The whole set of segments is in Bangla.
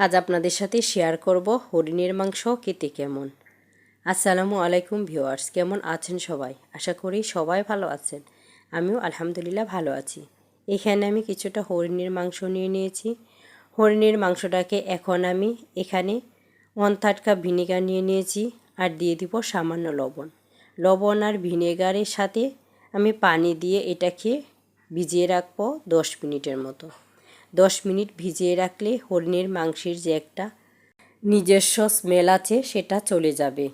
আজ আপনাদের সাথে শেয়ার করব হরিণের মাংস খেতে কেমন। আসসালামু আলাইকুম ভিউয়ার্স, কেমন আছেন সবাই? আশা করি সবাই ভালো আছেন। আমিও আলহামদুলিল্লাহ ভালো আছি। এখানে আমি কিছুটা হরিণের মাংস নিয়ে নিয়েছি। হরিণের মাংসটাকে এখন আমি এখানে 1/3 কাপ ভিনেগার নিয়ে নিয়েছি আর দিয়ে দিব সামান্য লবণ। লবণ আর ভিনেগারের সাথে আমি পানি দিয়ে এটাকে ভিজিয়ে রাখবো 10 মিনিটের মতো। 10 মিনিট ভিজিয়ে রাখলে হরিণের মাংসের যে একটা নিজস্ব স্মেল আছে সেটা চলে যাবে।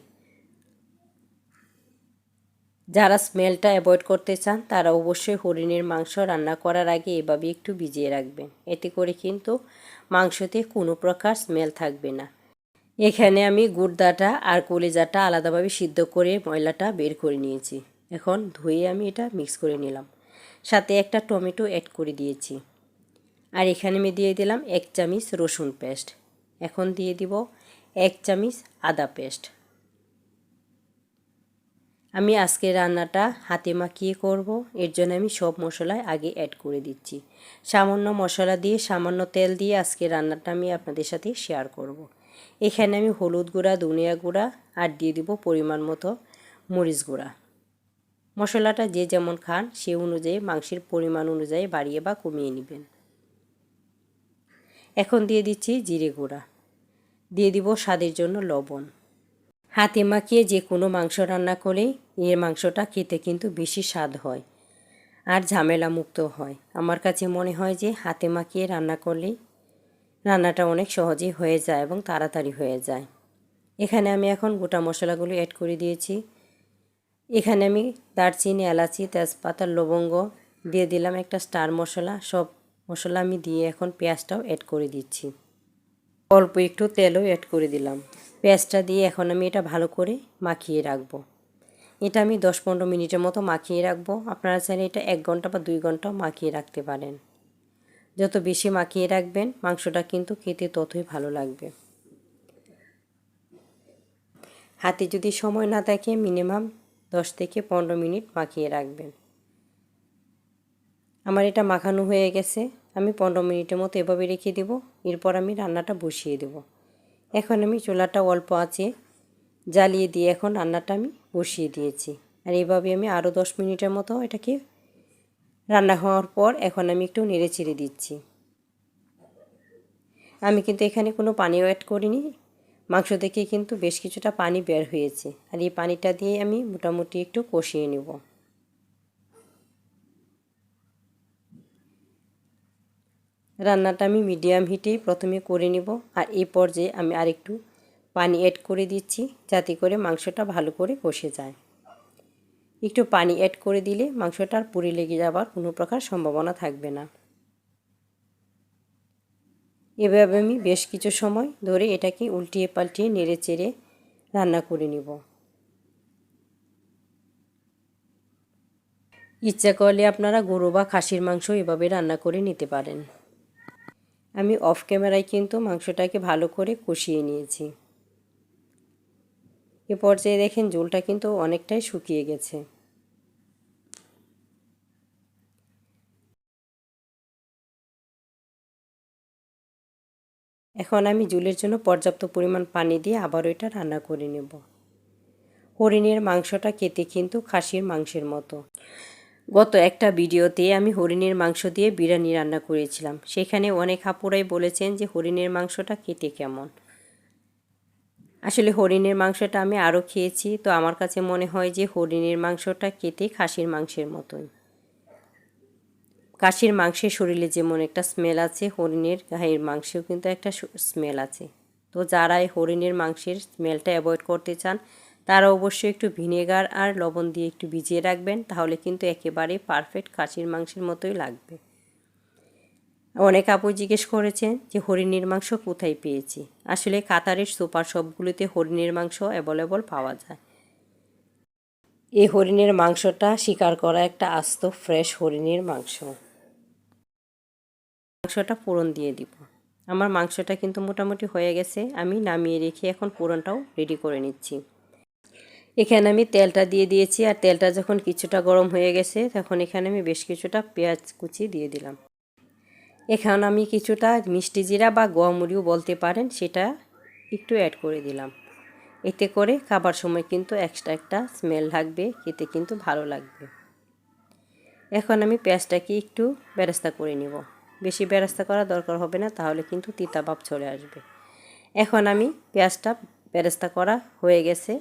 যারা স্মেলটা অ্যাভয়েড করতে চান তারা অবশ্যই হরিণের মাংস রান্না করার আগে এভাবে একটু ভিজিয়ে রাখবেন। এতে করে কিন্তু মাংসতে কোনো প্রকার স্মেল থাকবে না। এখানে আমি গুর্দাটা আর কলিজাটা আলাদাভাবে সিদ্ধ করে ময়লাটা বের করে নিয়েছি। এখন ধুয়ে আমি এটা মিক্স করে নিলাম। সাথে একটা টমেটো অ্যাড করে দিয়েছি। আর এখানে আমি দিয়ে দিলাম 1 চামচ রসুন পেস্ট। এখন দিয়ে দিব 1 চামচ আদা পেস্ট। আমি আজকে রান্নাটা হাতে মাখিয়ে করব, এর জন্য আমি সব মশলা আগে অ্যাড করে দিচ্ছি। সামান্য মশলা দিয়ে সামান্য তেল দিয়ে আজকে রান্নাটা আমি আপনাদের সাথে শেয়ার করব। এখানে আমি হলুদ গুঁড়া, ধনিয়া গুঁড়া আর দিয়ে দিব পরিমাণ মতো মরিচ গুঁড়া। মশলাটা যে যেমন খান সে অনুযায়ী মাংসের পরিমাণ অনুযায়ী বাড়িয়ে বা কমিয়ে নেবেন। এখন দিয়ে দিচ্ছি জিরে গুঁড়া, দিয়ে দিব স্বাদের জন্য লবণ। হাতে মাখিয়ে যে কোনো মাংস রান্না করলেই এর মাংসটা খেতে কিন্তু বেশি স্বাদ হয় আর ঝামেলা মুক্ত হয়। আমার কাছে মনে হয় যে হাতে মাখিয়ে রান্না করলেই রান্নাটা অনেক সহজেই হয়ে যায় এবং তাড়াতাড়ি হয়ে যায়। এখানে আমি এখন গোটা মশলাগুলো অ্যাড করে দিয়েছি। এখানে আমি দারচিনি, এলাচি, তেজপাতা, লবঙ্গ দিয়ে দিলাম একটা স্টার মশলা। সব মশলা আমি দিয়ে এখন পেঁয়াজটাও অ্যাড করে দিচ্ছি। অল্প একটু তেলও অ্যাড করে দিলাম। পেঁয়াজটা দিয়ে এখন আমি এটা ভালো করে মাখিয়ে রাখবো। এটা আমি 10-15 মিনিটের মতো মাখিয়ে রাখবো। আপনারা চাইলে এটা 1 ঘন্টা বা 2 ঘন্টাও মাখিয়ে রাখতে পারেন। যত বেশি মাখিয়ে রাখবেন মাংসটা কিন্তু খেতে ততই ভালো লাগবে। হাতে যদি সময় না থাকে মিনিমাম 10 থেকে 15 মিনিট মাখিয়ে রাখবেন। আমার এটা মাখানো হয়ে গেছে। আমি 15 মিনিটের মতো এভাবে রেখে দেব। এরপর আমি রান্নাটা বসিয়ে দেব। এখন আমি চুলাটা অল্প আঁচে জ্বালিয়ে দিয়ে এখন রান্নাটা আমি বসিয়ে দিয়েছি। আর এইভাবে আমি আরও 10 মিনিটের মতো এটাকে রান্না হওয়ার পর এখন আমি একটু নেড়ে চেড়ে দিচ্ছি। আমি কিন্তু এখানে কোনো পানিও অ্যাড করিনি। মাংস থেকে কিন্তু বেশ কিছুটা পানি বের হয়েছে। আর এই পানিটা দিয়ে আমি মোটামুটি একটু কষিয়ে নেব। রান্নাটা আমি মিডিয়াম হিটেই প্রথমে করে নেব। আর এই পর্যায়ে আমি আরেকটু পানি অ্যাড করে দিচ্ছি যাতে করে মাংসটা ভালো করে কষে যায়। একটু পানি অ্যাড করে দিলে মাংসটা আর পুড়ে লেগে যাবার কোনো প্রকার সম্ভাবনা থাকবে না। এভাবে আমি বেশ কিছু সময় ধরে এটাকে উল্টিয়ে পাল্টিয়ে নেড়ে চেড়ে রান্না করে নেব। ইচ্ছা করলে আপনারা গরু বা খাসির মাংস এভাবে রান্না করে নিতে পারেন। আমি অফ ক্যামেরায় কিন্তু মাংসটাকে ভালো করে কষিয়ে নিয়েছি। এ পর্যায়ে দেখেন ঝোলটা কিন্তু অনেকটাই শুকিয়ে গেছে। এখন আমি ঝোলের জন্য পর্যাপ্ত পরিমাণ পানি দিয়ে আবারও এটা রান্না করে নেব। হরিণের মাংসটা খেতে কিন্তু খাসির মাংসের মতো। গত একটা ভিডিওতে আমি হরিণের মাংস দিয়ে বিরিয়ানি রান্না করেছিলাম। সেখানে অনেক আপুরাই বলেছেন যে হরিণের মাংসটা খেতে কেমন। আসলে হরিণের মাংসটা আমি আরও খেয়েছি, তো আমার কাছে মনে হয় যে হরিণের মাংসটা খেতে খাসির মাংসের মতোই। খাসির মাংসের শরীরে যেমন একটা স্মেল আছে, হরিণের গায়ের মাংসেও কিন্তু একটা স্মেল আছে। তো যারা এই হরিণের মাংসের স্মেলটা অ্যাভয়েড করতে চান তারা অবশ্যই একটু ভিনেগার আর লবণ দিয়ে একটু ভিজিয়ে রাখবেন, তাহলে কিন্তু একেবারে পারফেক্ট খাসির মাংসের মতোই লাগবে। অনেক আপু জিজ্ঞেস করেছেন যে হরিণের মাংস কোথায় পেয়েছি। আসলে কাতারের সুপার শপগুলোতে হরিণের মাংস অ্যাভেলেবল পাওয়া যায়। এই হরিণের মাংসটা শিকার করা একটা আস্ত ফ্রেশ হরিণের মাংস। মাংসটা ফোড়ন দিয়ে দিব। আমার মাংসটা কিন্তু মোটামুটি হয়ে গেছে। আমি নামিয়ে রেখে এখন ফোড়নটাও রেডি করে নিচ্ছি। এখানে আমি তেলটা দিয়ে দিয়েছি, আর তেলটা যখন কিছুটা গরম হয়ে গেছে তখন এখানে আমি বেশ কিছুটা পেঁয়াজ কুচি দিয়ে দিলাম। এখন আমি কিছুটা মিষ্টি জিরা বা গোয়ামরিও বলতে পারেন সেটা একটু অ্যাড করে দিলাম। এতে করে খাবার সময় কিন্তু এক্সট্রা একটা স্মেল থাকবে, খেতে কিন্তু ভালো লাগবে। এখন আমি পেঁয়াজটাকে একটু বেরেস্তা করে নিব। বেশি বেরেস্তা করা দরকার হবে না, তাহলে কিন্তু তিতা ভাব চলে আসবে। এখন আমি পেঁয়াজটা বেরেস্তা করা হয়ে গেছে,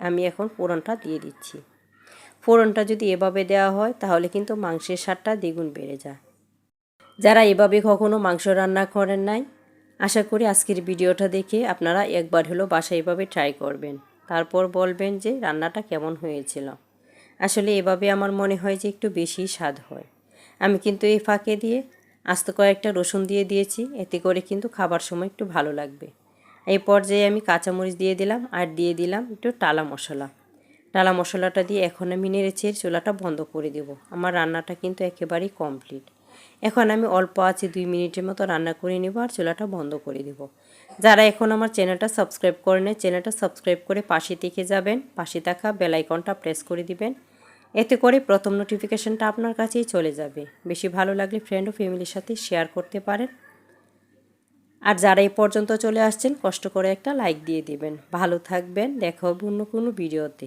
আমি এখন ফোড়নটা দিয়ে দিচ্ছি। ফোড়নটা যদি এভাবে দেওয়া হয় তাহলে কিন্তু মাংসের স্বাদটা দ্বিগুণ বেড়ে যায়। যারা এভাবে কখনো মাংস রান্না করেন নাই, আশা করি আজকের ভিডিওটা দেখে আপনারা একবার হলো বাসায় এভাবে ট্রাই করবেন, তারপর বলবেন যে রান্নাটা কেমন হয়েছিল। আসলে এভাবে আমার মনে হয় যে একটু বেশি স্বাদ হয়। আমি কিন্তু এই ফাঁকে দিয়ে আস্ত কয়েকটা রসুন দিয়ে দিয়েছি, এতে করে কিন্তু খাবার সময় একটু ভালো লাগবে। এই পর্যায়ে আমি কাঁচামরিচ দিয়ে দিলাম আর দিয়ে দিলাম একটু টালা মশলা। টালা মশলাটা দিয়ে এখন আমি নেড়েচেড়ে চুলাটা বন্ধ করে দেব। আমার রান্নাটা কিন্তু একেবারেই কমপ্লিট। এখন আমি অল্প আছে 2 মিনিটের মতো রান্না করে নেব আর চুলাটা বন্ধ করে দেব। যারা এখন আমার চ্যানেলটা সাবস্ক্রাইব করেন, চ্যানেলটা সাবস্ক্রাইব করে পাশে থেকে যাবেন, পাশে থাকা বেল আইকনটা প্রেস করে দিবেন। এতে করে প্রথম নোটিফিকেশনটা আপনার কাছেই চলে যাবে। বেশি ভালো লাগলে ফ্রেন্ড ও ফ্যামিলির সাথে শেয়ার করতে পারেন। আর যারা এই পর্যন্ত চলে আসছেন, কষ্ট করে একটা লাইক দিয়ে দিবেন। ভালো থাকবেন, দেখা হবে অন্য কোনো ভিডিওতে।